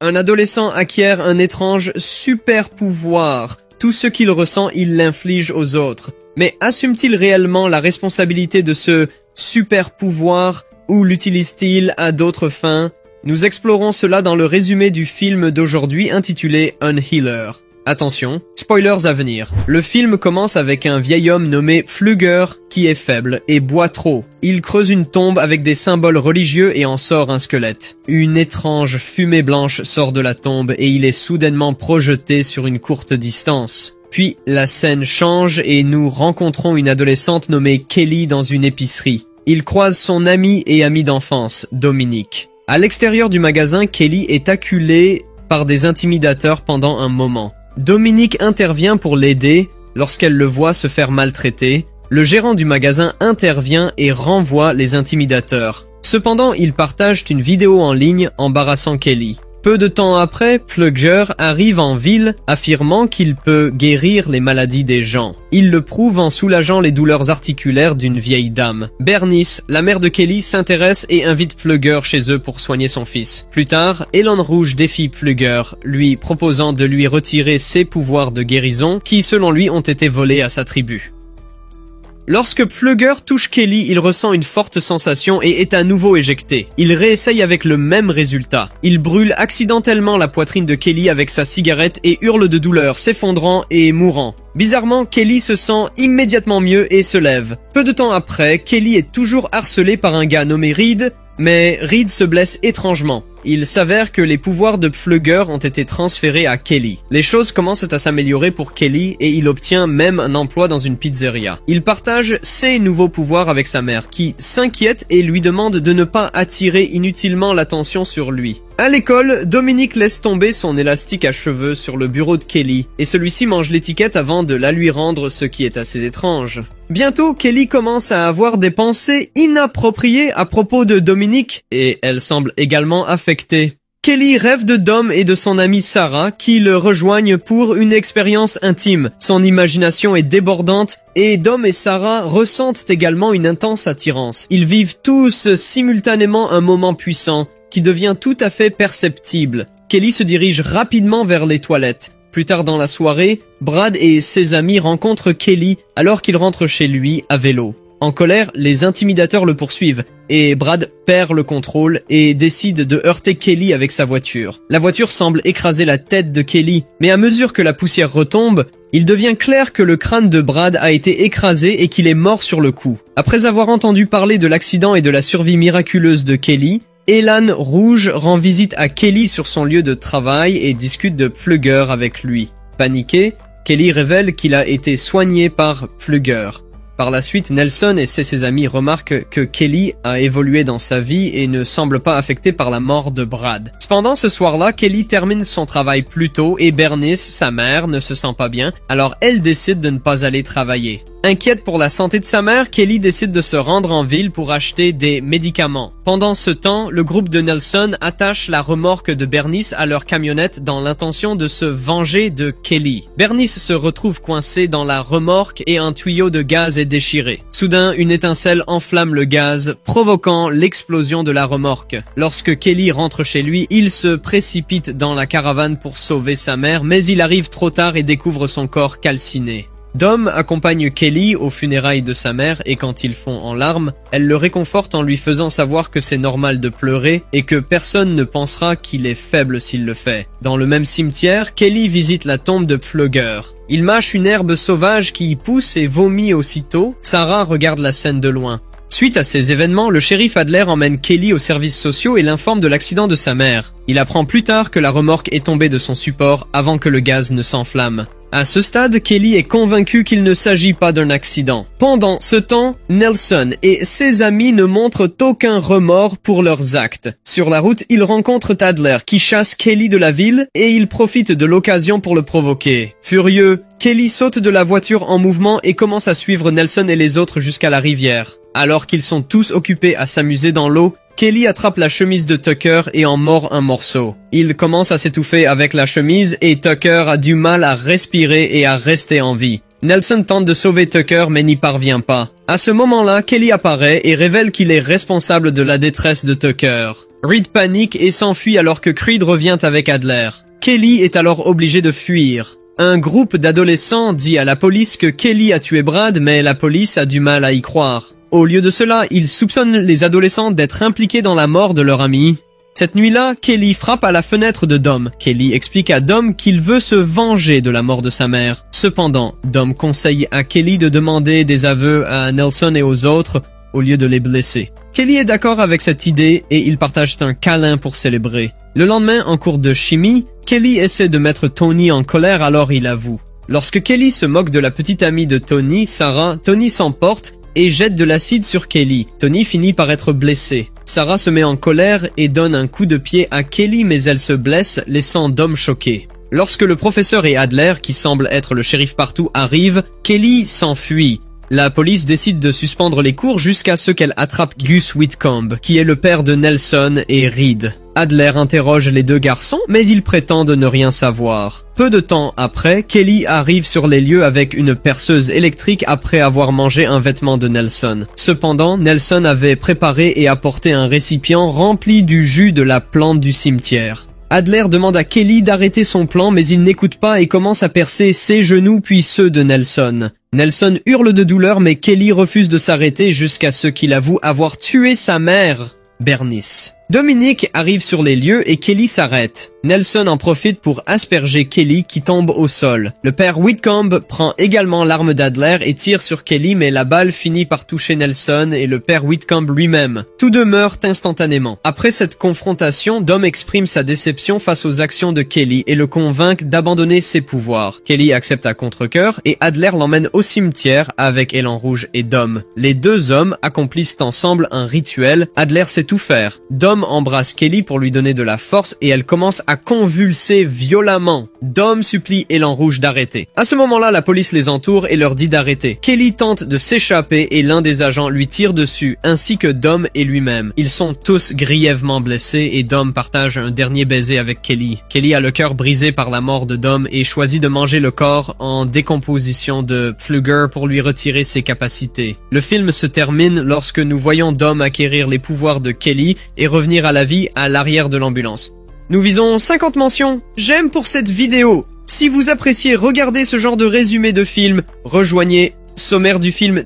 Un adolescent acquiert un étrange super pouvoir. Tout ce qu'il ressent, il l'inflige aux autres. Mais assume-t-il réellement la responsabilité de ce super pouvoir ou l'utilise-t-il à d'autres fins? Nous explorons cela dans le résumé du film d'aujourd'hui intitulé Unhealer. Attention, spoilers à venir. Le film commence avec un vieil homme nommé Pflugger qui est faible et boit trop. Il creuse une tombe avec des symboles religieux et en sort un squelette. Une étrange fumée blanche sort de la tombe et il est soudainement projeté sur une courte distance. Puis la scène change et nous rencontrons une adolescente nommée Kelly dans une épicerie. Il croise son ami et ami d'enfance, Dominique. À l'extérieur du magasin, Kelly est acculée par des intimidateurs pendant un moment. Dominique intervient pour l'aider lorsqu'elle le voit se faire maltraiter. Le gérant du magasin intervient et renvoie les intimidateurs. Cependant, ils partagent une vidéo en ligne embarrassant Kelly. Peu de temps après, Pflugger arrive en ville affirmant qu'il peut guérir les maladies des gens. Il le prouve en soulageant les douleurs articulaires d'une vieille dame. Bernice, la mère de Kelly, s'intéresse et invite Pflugger chez eux pour soigner son fils. Plus tard, Elon Rouge défie Pflugger, lui proposant de lui retirer ses pouvoirs de guérison qui, selon lui, ont été volés à sa tribu. Lorsque Pflugger touche Kelly, il ressent une forte sensation et est à nouveau éjecté. Il réessaye avec le même résultat. Il brûle accidentellement la poitrine de Kelly avec sa cigarette et hurle de douleur, s'effondrant et mourant. Bizarrement, Kelly se sent immédiatement mieux et se lève. Peu de temps après, Kelly est toujours harcelée par un gars nommé Reed, mais Reed se blesse étrangement. Il s'avère que les pouvoirs de Pflugger ont été transférés à Kelly. Les choses commencent à s'améliorer pour Kelly et il obtient même un emploi dans une pizzeria. Il partage ses nouveaux pouvoirs avec sa mère qui s'inquiète et lui demande de ne pas attirer inutilement l'attention sur lui. À l'école, Dominique laisse tomber son élastique à cheveux sur le bureau de Kelly et celui-ci mange l'étiquette avant de la lui rendre, ce qui est assez étrange. Bientôt, Kelly commence à avoir des pensées inappropriées à propos de Dominique et elle semble également affectée. Kelly rêve de Dom et de son amie Sarah qui le rejoignent pour une expérience intime. Son imagination est débordante et Dom et Sarah ressentent également une intense attirance. Ils vivent tous simultanément un moment puissant qui devient tout à fait perceptible. Kelly se dirige rapidement vers les toilettes. Plus tard dans la soirée, Brad et ses amis rencontrent Kelly alors qu'il rentre chez lui à vélo. En colère, les intimidateurs le poursuivent et Brad perd le contrôle et décide de heurter Kelly avec sa voiture. La voiture semble écraser la tête de Kelly, mais à mesure que la poussière retombe, il devient clair que le crâne de Brad a été écrasé et qu'il est mort sur le coup. Après avoir entendu parler de l'accident et de la survie miraculeuse de Kelly, Elon Rouge rend visite à Kelly sur son lieu de travail et discute de Pflugger avec lui. Paniqué, Kelly révèle qu'il a été soigné par Pflugger. Par la suite, Nelson et ses amis remarquent que Kelly a évolué dans sa vie et ne semble pas affecté par la mort de Brad. Cependant, ce soir-là, Kelly termine son travail plus tôt et Bernice, sa mère, ne se sent pas bien, alors elle décide de ne pas aller travailler. Inquiète pour la santé de sa mère, Kelly décide de se rendre en ville pour acheter des médicaments. Pendant ce temps, le groupe de Nelson attache la remorque de Bernice à leur camionnette dans l'intention de se venger de Kelly. Bernice se retrouve coincée dans la remorque et un tuyau de gaz est déchiré. Soudain, une étincelle enflamme le gaz, provoquant l'explosion de la remorque. Lorsque Kelly rentre chez lui, il se précipite dans la caravane pour sauver sa mère, mais il arrive trop tard et découvre son corps calciné. Dom accompagne Kelly aux funérailles de sa mère et quand ils font en larmes, elle le réconforte en lui faisant savoir que c'est normal de pleurer et que personne ne pensera qu'il est faible s'il le fait. Dans le même cimetière, Kelly visite la tombe de Pflugger. Il mâche une herbe sauvage qui y pousse et vomit aussitôt. Sarah regarde la scène de loin. Suite à ces événements, le shérif Adler emmène Kelly aux services sociaux et l'informe de l'accident de sa mère. Il apprend plus tard que la remorque est tombée de son support avant que le gaz ne s'enflamme. À ce stade, Kelly est convaincu qu'il ne s'agit pas d'un accident. Pendant ce temps, Nelson et ses amis ne montrent aucun remords pour leurs actes. Sur la route, ils rencontrent Adler qui chasse Kelly de la ville et il profite de l'occasion pour le provoquer. Furieux, Kelly saute de la voiture en mouvement et commence à suivre Nelson et les autres jusqu'à la rivière. Alors qu'ils sont tous occupés à s'amuser dans l'eau, Kelly attrape la chemise de Tucker et en mord un morceau. Il commence à s'étouffer avec la chemise et Tucker a du mal à respirer et à rester en vie. Nelson tente de sauver Tucker mais n'y parvient pas. À ce moment-là, Kelly apparaît et révèle qu'il est responsable de la détresse de Tucker. Reed panique et s'enfuit alors que Creed revient avec Adler. Kelly est alors obligée de fuir. Un groupe d'adolescents dit à la police que Kelly a tué Brad, mais la police a du mal à y croire. Au lieu de cela, ils soupçonnent les adolescents d'être impliqués dans la mort de leur ami. Cette nuit-là, Kelly frappe à la fenêtre de Dom. Kelly explique à Dom qu'il veut se venger de la mort de sa mère. Cependant, Dom conseille à Kelly de demander des aveux à Nelson et aux autres au lieu de les blesser. Kelly est d'accord avec cette idée et ils partagent un câlin pour célébrer. Le lendemain, en cours de chimie, Kelly essaie de mettre Tony en colère, alors il avoue. Lorsque Kelly se moque de la petite amie de Tony, Sarah, Tony s'emporte et jette de l'acide sur Kelly. Tony finit par être blessé. Sarah se met en colère et donne un coup de pied à Kelly, mais elle se blesse, laissant Dom choqué. Lorsque le professeur et Adler, qui semble être le shérif partout, arrivent, Kelly s'enfuit. La police décide de suspendre les cours jusqu'à ce qu'elle attrape Gus Whitcomb, qui est le père de Nelson et Reed. Adler interroge les deux garçons, mais ils prétendent ne rien savoir. Peu de temps après, Kelly arrive sur les lieux avec une perceuse électrique après avoir mangé un vêtement de Nelson. Cependant, Nelson avait préparé et apporté un récipient rempli du jus de la plante du cimetière. Adler demande à Kelly d'arrêter son plan, mais il n'écoute pas et commence à percer ses genoux puis ceux de Nelson. Nelson hurle de douleur, mais Kelly refuse de s'arrêter jusqu'à ce qu'il avoue avoir tué sa mère, Bernice. Dominique arrive sur les lieux et Kelly s'arrête. Nelson en profite pour asperger Kelly qui tombe au sol. Le père Whitcomb prend également l'arme d'Adler et tire sur Kelly, mais la balle finit par toucher Nelson et le père Whitcomb lui-même. Tous deux meurent instantanément. Après cette confrontation, Dom exprime sa déception face aux actions de Kelly et le convainc d'abandonner ses pouvoirs. Kelly accepte à contre-cœur et Adler l'emmène au cimetière avec Élan Rouge et Dom. Les deux hommes accomplissent ensemble un rituel. Adler sait tout faire. Dom embrasse Kelly pour lui donner de la force et elle commence à convulser violemment. Dom supplie Élan Rouge d'arrêter. À ce moment-là, la police les entoure et leur dit d'arrêter. Kelly tente de s'échapper et l'un des agents lui tire dessus, ainsi que Dom et lui-même. Ils sont tous grièvement blessés et Dom partage un dernier baiser avec Kelly. Kelly a le cœur brisé par la mort de Dom et choisit de manger le corps en décomposition de Pfluger pour lui retirer ses capacités. Le film se termine lorsque nous voyons Dom acquérir les pouvoirs de Kelly et revenir à la vie à l'arrière de l'ambulance. Nous visons 50 mentions. J'aime pour cette vidéo. Si vous appréciez regarder ce genre de résumé de film, rejoignez Sommaire du film